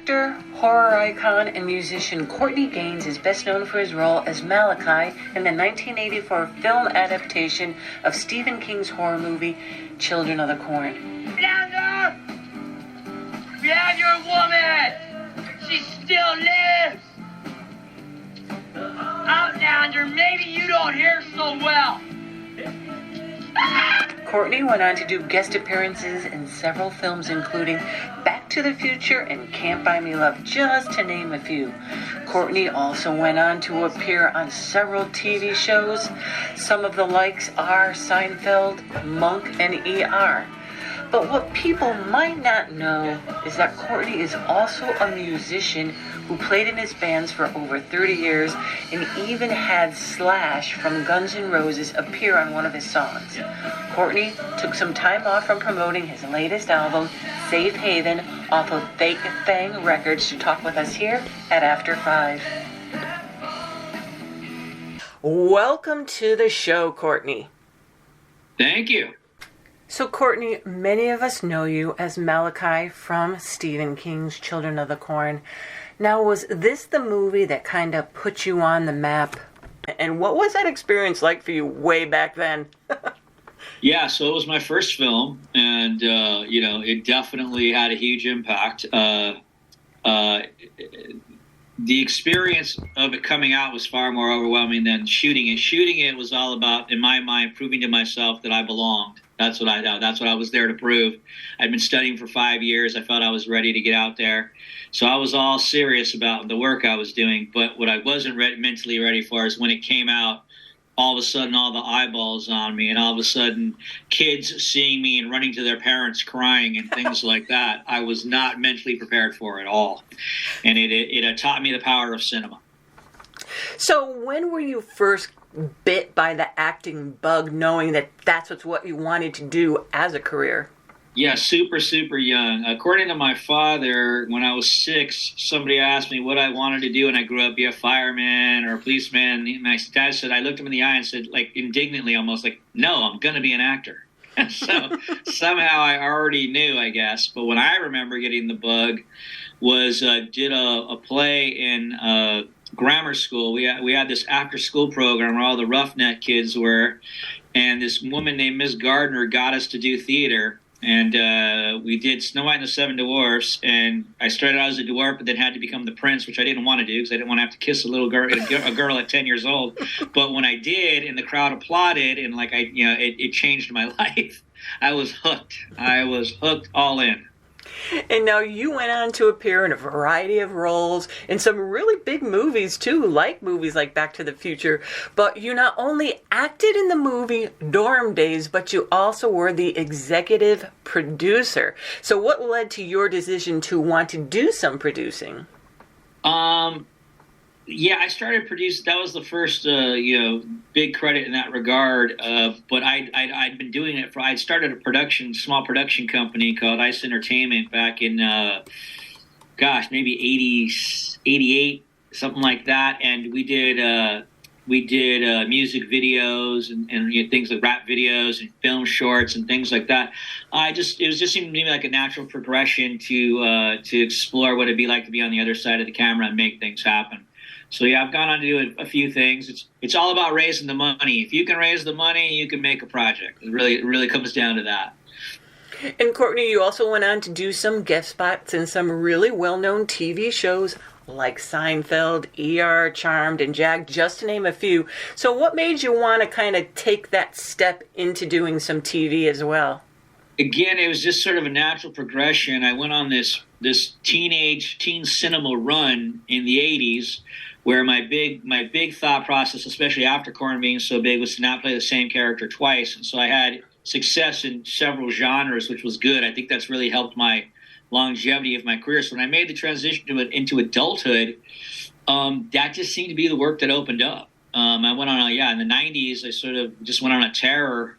Actor, horror icon, and musician Courtney Gains is best known for his role as Malachi in the 1984 film adaptation of Stephen King's horror movie, Children of the Corn. Leander! We have your woman! She still lives! Out, Leander, maybe you don't hear so well. Courtney went on to do guest appearances in several films, including Back to the Future and Can't Buy Me Love, just to name a few. Courtney also went on to appear on several TV shows. Some of the likes are Seinfeld, Monk, and ER. But what people might not know is that Courtney is also a musician who played in his bands for over 30 years and even had Slash from Guns N' Roses appear on one of his songs. Courtney took some time off from promoting his latest album, Safe Haven, off of Fake Fang Records to talk with us here at After 5. Welcome to the show, Courtney. Thank you. So, Courtney, many of us know you as Malachi from Stephen King's Children of the Corn. Now, was this the movie that kind of put you on the map? And what was that experience like for you way back then? Yeah, so it was my first film, and, it definitely had a huge impact. The experience of it coming out was far more overwhelming than shooting it. Shooting it was all about, in my mind, proving to myself that I belonged. That's what I was there to prove. I'd been studying for 5 years. I felt I was ready to get out there. So I was all serious about the work I was doing. But what I wasn't mentally ready for is when it came out, all of a sudden all the eyeballs on me, and all of a sudden kids seeing me and running to their parents crying and things like that. I was not mentally prepared for it at all. And it taught me the power of cinema. So when were you first bit by the acting bug, knowing that that's what you wanted to do as a career? Yeah, super, super young. According to my father, when I was 6, somebody asked me what I wanted to do when I grew up, be a fireman or a policeman. And my dad said, I looked him in the eye and said, like indignantly almost, like, no, I'm going to be an actor. So somehow I already knew, I guess. But what I remember getting the bug was did a play in grammar school. We had this after school program where all the roughneck kids were, and this woman named Miss Gardner got us to do theater, and we did Snow White and the Seven Dwarfs, and I started out as a dwarf but then had to become the prince, which I didn't want to do because I didn't want to have to kiss a little girl, a girl at 10 years old. But when I did and the crowd applauded and it changed my life, I was hooked. I was hooked all in. And now you went on to appear in a variety of roles in some really big movies too, like movies like Back to the Future. But you not only acted in the movie Dorm Days, but you also were the executive producer. So what led to your decision to want to do some producing? Yeah, I started producing. That was the first, big credit in that regard. But I'd been doing it I'd started a small production company called Ice Entertainment back in, maybe 88, something like that. And we did music videos and things like rap videos and film shorts and things like that. It just seemed to me like a natural progression to explore what it'd be like to be on the other side of the camera and make things happen. So yeah, I've gone on to do a few things. It's all about raising the money. If you can raise the money, you can make a project. It really comes down to that. And Courtney, you also went on to do some guest spots in some really well-known TV shows like Seinfeld, ER, Charmed, and Jag, just to name a few. So what made you want to kind of take that step into doing some TV as well? Again, it was just sort of a natural progression. I went on this teen cinema run in the 80s, where my big thought process, especially after Corn being so big, was to not play the same character twice. And so I had success in several genres, which was good. I think that's really helped my longevity of my career. So when I made the transition into adulthood, that just seemed to be the work that opened up. I went on in the 90s, I sort of just went on a tear,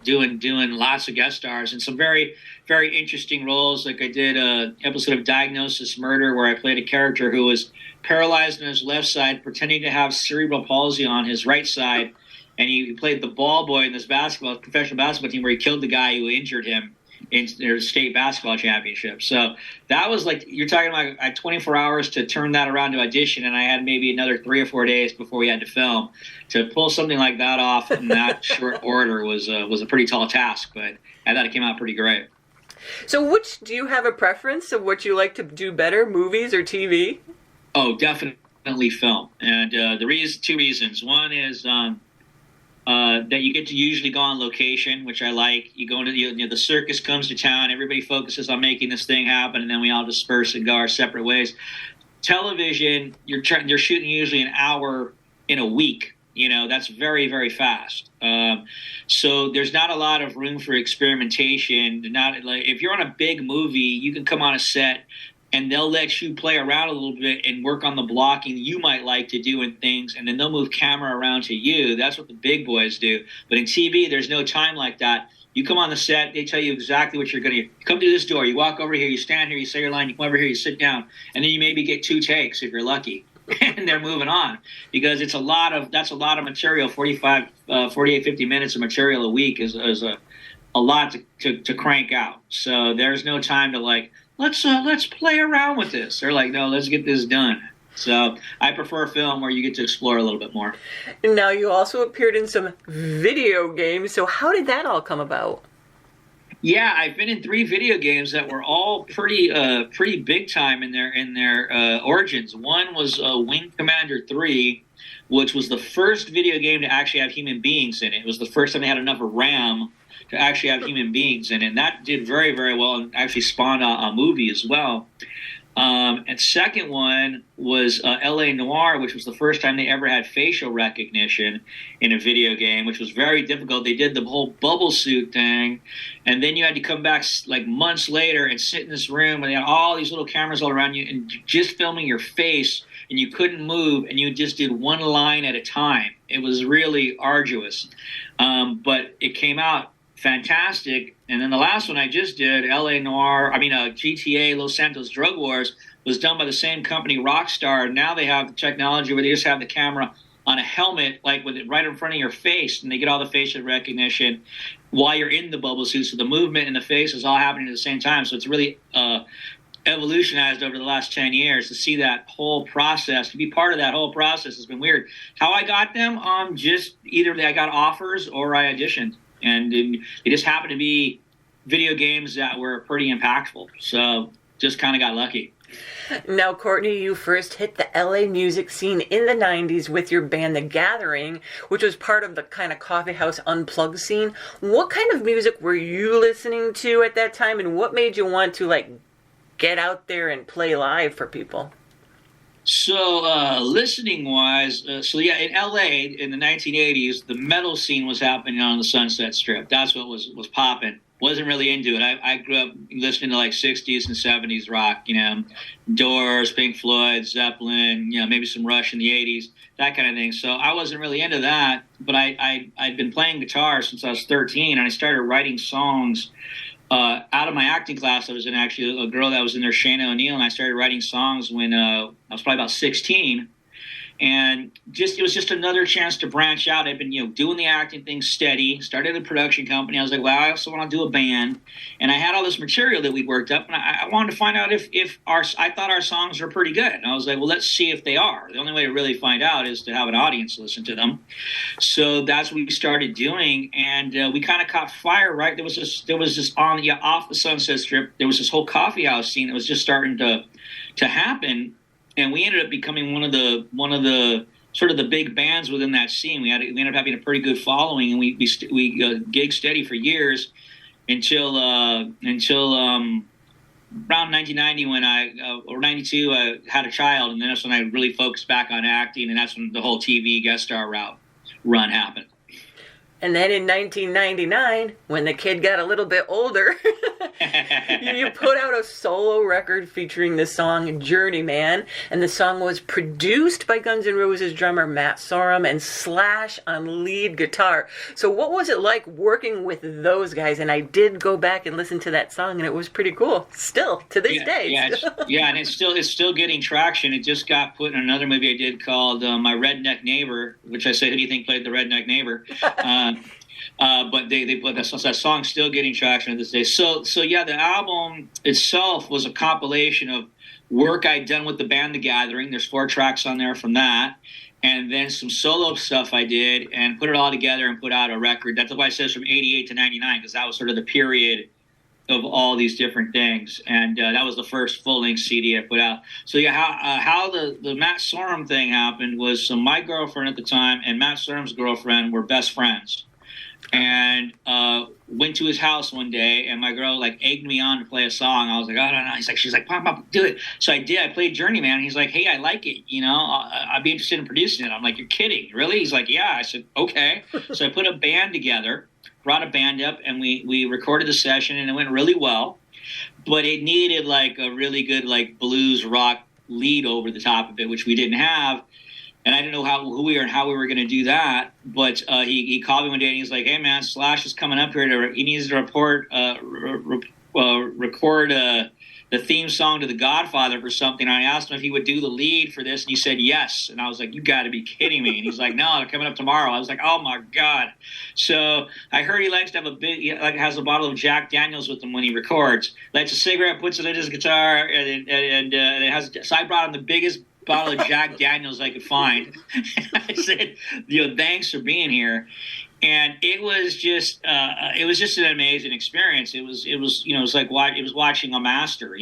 doing lots of guest stars and some very, very interesting roles. Like I did an episode of Diagnosis Murder where I played a character who was paralyzed on his left side, pretending to have cerebral palsy on his right side. And he played the ball boy in this professional basketball team where he killed the guy who injured him. in their state basketball championship. So that was like, you're talking about, I had 24 hours to turn that around to audition, and I had maybe another 3 or 4 days before we had to film. To pull something like that off in that short order was a pretty tall task, but I thought it came out pretty great. So do you have a preference of what you like to do better, movies or TV? Oh, definitely film. And two reasons. One is that you get to usually go on location, which I like. You go into the circus comes to town, everybody focuses on making this thing happen, and then we all disperse and go our separate ways. Television, you're shooting usually an hour in a week. That's very, very fast. So there's not a lot of room for experimentation. Not like if you're on a big movie, you can come on a set and they'll let you play around a little bit and work on the blocking you might like to do and things, and then they'll move camera around to you. That's what the big boys do. But in TV, there's no time like that. You come on the set, they tell you exactly what you're going to do. You come through this door, you walk over here, you stand here, you say your line, you come over here, you sit down, and then you maybe get 2 takes if you're lucky. And they're moving on because that's a lot of material. 48, 50 minutes of material a week is a lot to crank out. So there's no time to like, let's play around with this. They're like, no, let's get this done. So I prefer film where you get to explore a little bit more. Now you also appeared in some video games. So how did that all come about? Yeah, I've been in 3 video games that were all pretty big time in their origins. One was Wing Commander 3, which was the first video game to actually have human beings in it. It was the first time they had enough RAM to actually have human beings in it. And that did very, very well and actually spawned a movie as well. And second one was L.A. Noire, which was the first time they ever had facial recognition in a video game, which was very difficult. They did the whole bubble suit thing, and then you had to come back like months later and sit in this room, and they had all these little cameras all around you and just filming your face, and you couldn't move, and you just did one line at a time. It was really arduous, but it came out fantastic. And then the last one I just did, GTA Los Santos Drug Wars, was done by the same company, Rockstar. Now they have the technology where they just have the camera on a helmet, like with it right in front of your face, and they get all the facial recognition while you're in the bubble suit. So the movement and the face is all happening at the same time. So it's really evolutionized over the last 10 years. To see that whole process, to be part of that whole process has been weird. How I got them, just either I got offers or I auditioned. And it just happened to be video games that were pretty impactful. So just kind of got lucky. Now, Courtney, you first hit the LA music scene in the 90s with your band The Gathering, which was part of the kind of coffee house unplugged scene. What kind of music were you listening to at that time, and what made you want to get out there and play live for people? So, listening-wise, in L.A. in the 1980s, the metal scene was happening on the Sunset Strip. That's what was popping. Wasn't really into it. I grew up listening to 60s and 70s rock, Doors, Pink Floyd, Zeppelin, maybe some Rush in the 80s, that kind of thing. So I wasn't really into that, but I'd been playing guitar since I was 13, and I started writing songs out of my acting class. I was in actually a girl that was in there, Shayna O'Neill, and I started writing songs when I was probably about 16. And it was just another chance to branch out. I'd been, doing the acting thing steady, started a production company. I was like, well, I also want to do a band. And I had all this material that we'd worked up, and I wanted to find out if I thought our songs were pretty good. And I was like, well, let's see if they are. The only way to really find out is to have an audience listen to them. So that's what we started doing, and we kind of caught fire, right? There was this off the Sunset Strip, there was this whole coffee house scene that was just starting to happen. And we ended up becoming one of the sort of the big bands within that scene. We ended up having a pretty good following, and we gigged steady for years until around 1990 or 92 I had a child, and then that's when I really focused back on acting, and that's when the whole TV guest star run happened. And then in 1999, when the kid got a little bit older, you put out a solo record featuring the song Journeyman, and the song was produced by Guns N' Roses drummer Matt Sorum and Slash on lead guitar. So what was it like working with those guys? And I did go back and listen to that song, and it was pretty cool. Still, to this day. And it's still getting traction. It just got put in another movie I did called My Redneck Neighbor, which I say, who do you think played the redneck neighbor? But that song's still getting traction to this day. So yeah, the album itself was a compilation of work I'd done with the band The Gathering. There's 4 tracks on there from that. And then some solo stuff I did and put it all together and put out a record. That's why it says from 88 to 99, because that was sort of the period of all these different things. And that was the first full-length CD I put out. So yeah, how the Matt Sorum thing happened was, so my girlfriend at the time and Matt Sorum's girlfriend were best friends. And went to his house one day, and my girl like egged me on to play a song. I was like, oh, no. She's like, pop, do it. So I did. I played Journeyman. And he's like, hey, I like it. You know, I'd be interested in producing it. I'm like, you're kidding, really? He's like, yeah. I said, okay. So I put a band together, brought a band up, and we recorded the session, and it went really well. But it needed like a really good like blues rock lead over the top of it, which we didn't have. And I didn't know who we were and how we were going to do that. But he called me one day and he's like, hey, man, Slash is coming up here. He needs to record the theme song to The Godfather for something. And I asked him if he would do the lead for this. And he said yes. And I was like, you got to be kidding me. And he's like, no, they're coming up tomorrow. I was like, oh, my God. So I heard he likes to have has a bottle of Jack Daniels with him when he records. Lights a cigarette, puts it in his guitar. So I brought him the biggest bottle of Jack Daniels I could find. I said, thanks for being here. And it was just an amazing experience. It was like watching a master.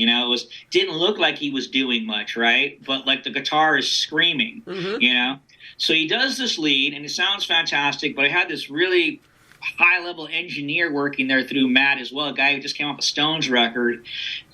Didn't look like he was doing much, right? But like the guitar is screaming, So he does this lead and it sounds fantastic, but I had this really high-level engineer working there through Matt as well, a guy who just came off a Stones record.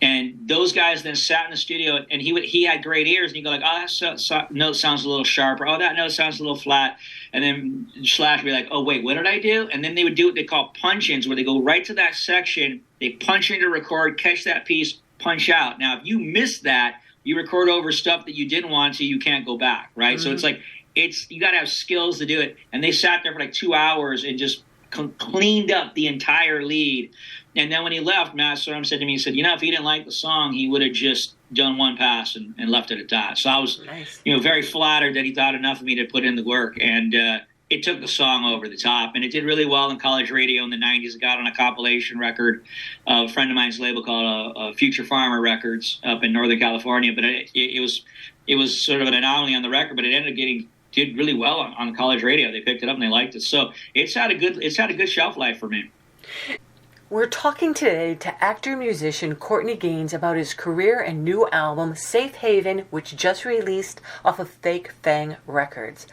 And those guys then sat in the studio, and he had great ears, and he'd go like, oh, that note sounds a little sharp, or oh, that note sounds a little flat. And then Slash would be like, oh, wait, what did I do? And then they would do what they call punch-ins, where they go right to that section, they punch into record, catch that piece, punch out. Now, if you miss that, you record over stuff that you didn't want to, you can't go back, right? Mm-hmm. So it's like, you got to have skills to do it. And they sat there for like 2 hours and just cleaned up the entire lead. And then when he left, Matt Sorum said to me, he said, if he didn't like the song, he would have just done one pass and left it at that. So I was, very flattered that he thought enough of me to put in the work. And it took the song over the top. And it did really well in college radio in the 90s. It got on a compilation record. A friend of mine's label called Future Farmer Records up in Northern California. But it was sort of an anomaly on the record, but it ended up did really well on college radio. They picked it up and they liked it. So it's had a good shelf life for me. We're talking today to actor-musician Courtney Gains about his career and new album, Safe Haven, which just released off of Fake Fang Records.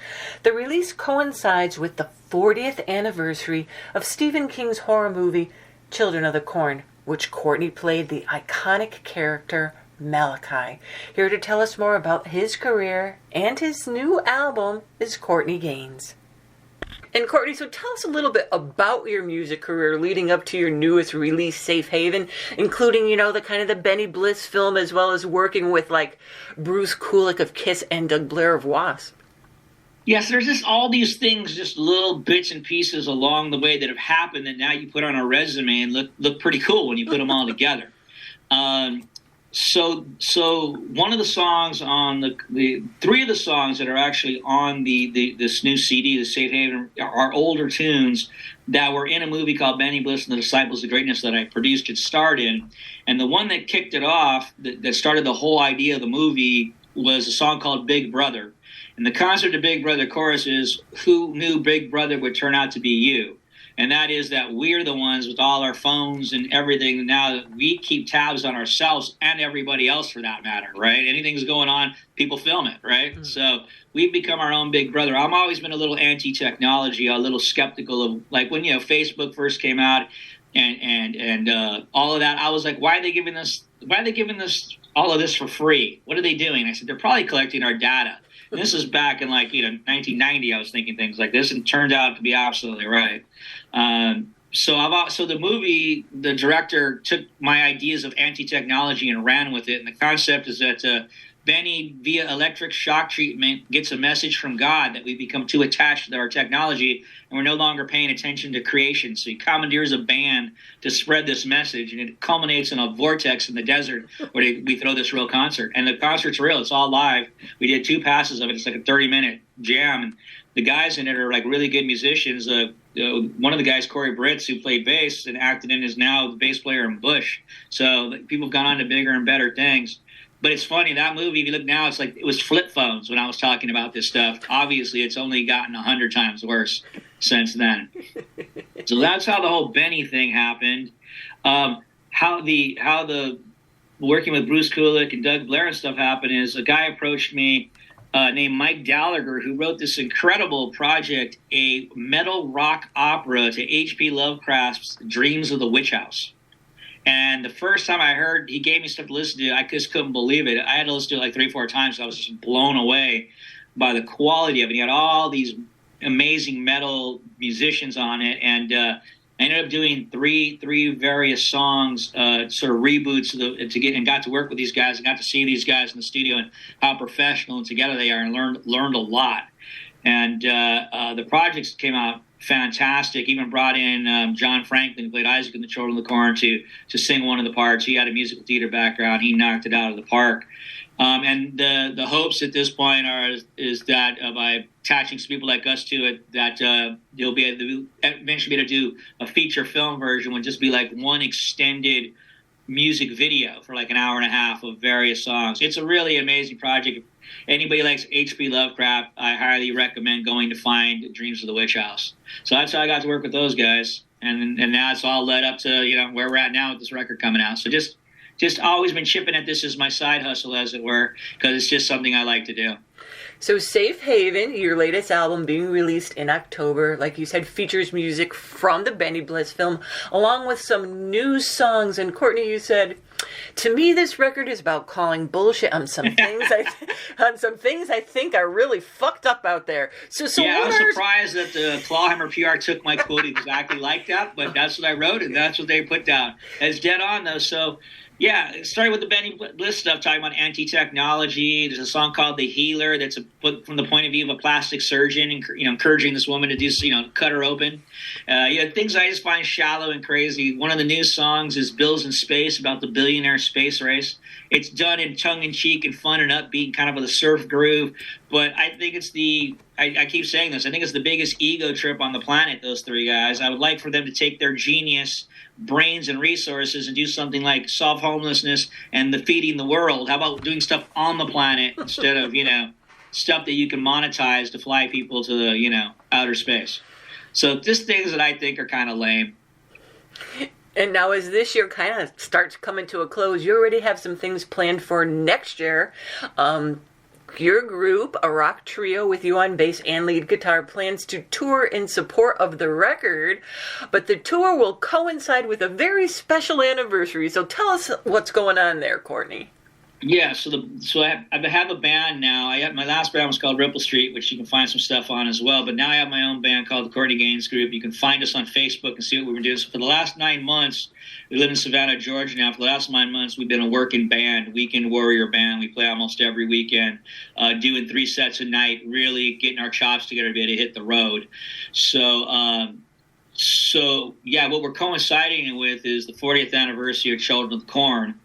The release coincides with the 40th anniversary of Stephen King's horror movie, Children of the Corn, which Courtney played the iconic character Malachi. Here to tell us more about his career and his new album is Courtney Gains. And Courtney, so tell us a little bit about your music career leading up to your newest release, Safe Haven, including, the kind of the Benny Bliss film, as well as working with like Bruce Kulick of Kiss and Doug Blair of Wasp. Yes, there's just all these things, just little bits and pieces along the way that have happened that now you put on a resume and look pretty cool when you put them all together. So one of the songs on the 3 of the songs that are actually on this new CD, the Safe Haven, are older tunes that were in a movie called Benny Bliss and the Disciples of Greatness that I produced and starred in. And the one that kicked it off, that started the whole idea of the movie, was a song called Big Brother. And the concept of Big Brother chorus is, who knew Big Brother would turn out to be you? And that is that we're the ones with all our phones and everything now that we keep tabs on ourselves and everybody else for that matter, right? Anything's going on, people film it, right? Mm-hmm. So we've become our own Big Brother. I've always been a little anti-technology, a little skeptical of, like, when, Facebook first came out and all of that. I was like, why are they giving us all of this for free? What are they doing? I said, they're probably collecting our data. And this is back in 1990. I was thinking things like this, and it turned out to be absolutely right. So the movie, the director took my ideas of anti-technology and ran with it. And the concept is that Benny, via electric shock treatment, gets a message from God that we become too attached to our technology and we're no longer paying attention to creation. So he commandeers a band to spread this message, and it culminates in a vortex in the desert where we throw this real concert. And the concert's real. It's all live. We did 2 passes of it. It's like a 30-minute jam. And the guys in it are like really good musicians. one of the guys, Corey Britz, who played bass and acted in, is now the bass player in Bush. So people have gone on to bigger and better things. But it's funny, that movie, if you look now, it's like it was flip phones when I was talking about this stuff. Obviously, it's only gotten 100 times worse since then. So that's how the whole Benny thing happened. How the working with Bruce Kulick and Doug Blair and stuff happened is a guy approached me named Mike Gallagher, who wrote this incredible project, a metal rock opera to H.P. Lovecraft's Dreams of the Witch House. And the first time I heard, he gave me stuff to listen to, I just couldn't believe it. I had to listen to it like 3-4 times. So I was just blown away by the quality of it. He had all these amazing metal musicians on it, and I ended up doing three various songs, sort of reboots and got to work with these guys and got to see these guys in the studio and how professional and together they are, and learned a lot. And the projects came out fantastic. Even brought in John Franklin, who played Isaac in The Children of the Corn, to sing one of the parts. He had a musical theater background. He knocked it out of the park. And the hopes at this point is that by attaching some people like us to it, that you'll be able to eventually be able to do a feature film version, would just be like one extended music video for like an hour and a half of various songs. It's a really amazing project. If anybody likes H.P. Lovecraft, I highly recommend going to find Dreams of the Witch House. So that's how I got to work with those guys. And now it's all led up to, where we're at now with this record coming out. So just always been chipping at this as my side hustle, as it were, because it's just something I like to do. So Safe Haven, your latest album being released in October, like you said, features music from the Benny Bliss film, along with some new songs. And Courtney, you said, to me, this record is about calling bullshit on some things I think are really fucked up out there. So yeah, I was surprised that the Clawhammer PR took my quote exactly like that, but that's what I wrote, and that's what they put down. It's dead on, though. So yeah, it started with the Benny Bliss stuff, talking about anti-technology. There's a song called The Healer that's put from the point of view of a plastic surgeon, encouraging this woman to do, cut her open. Things I just find shallow and crazy. One of the new songs is Bills in Space, about the billionaire space race. It's done in tongue-in-cheek and fun and upbeat, kind of with a surf groove. But I think it's I keep saying this, I think it's the biggest ego trip on the planet, those three guys. I would like for them to take their genius, brains, and resources and do something like solve homelessness and the feeding the world. How about doing stuff on the planet instead of, stuff that you can monetize to fly people to the, outer space. So just things that I think are kind of lame. And now as this year kind of starts coming to a close, you already have some things planned for next year. Your group, a rock trio with you on bass and lead guitar, plans to tour in support of the record, but the tour will coincide with a very special anniversary. So tell us what's going on there, Courtney. Yeah, so I have a band now. My last band was called Ripple Street, which you can find some stuff on as well. But now I have my own band called the Courtney Gains Group. You can find us on Facebook and see what we've been doing. So for the last 9 months, we live in Savannah, Georgia now. For the last 9 months, we've been a working band, weekend warrior band. We play almost every weekend, doing 3 sets a night, really getting our chops together to be able to hit the road. So yeah, what we're coinciding with is the 40th anniversary of Children of the Corn.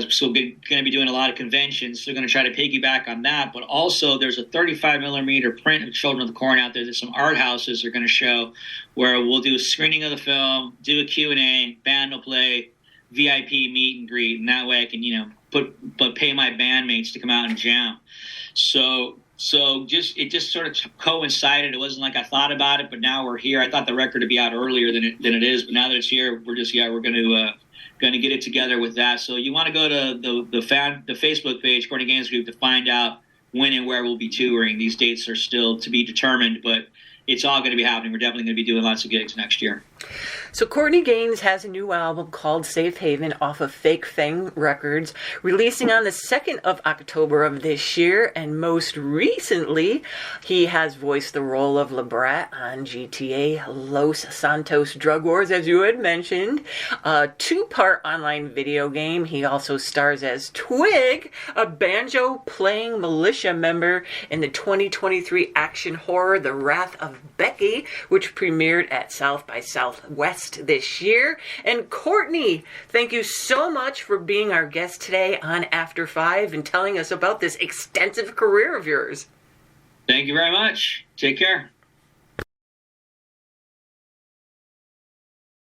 So we're going to be doing a lot of conventions. So we're going to try to piggyback on that. But also there's a 35-millimeter print of Children of the Corn out there that some art houses are going to show, where we'll do a screening of the film, do a Q&A, band will play, VIP meet and greet. And that way I can, pay my bandmates to come out and jam. So it just sort of coincided. It wasn't like I thought about it, but now we're here. I thought the record would be out earlier than it is. But now that it's here, we're going to get it together with that. So you want to go to the Facebook page, Courtney Gains Group, to find out when and where we'll be touring. These dates are still to be determined, but it's all going to be happening. We're definitely going to be doing lots of gigs next year. So Courtney Gains has a new album called Safe Haven off of Fake Fang Records, releasing on the 2nd of October of this year. And most recently, he has voiced the role of LeBrat on GTA Los Santos Drug Wars, as you had mentioned. A 2-part online video game. He also stars as Twig, a banjo-playing militia member in the 2023 action horror The Wrath of Becky, which premiered at South by Southwest this year. And Courtney, thank you so much for being our guest today on After 5 and telling us about this extensive career of yours. Thank you very much. Take care.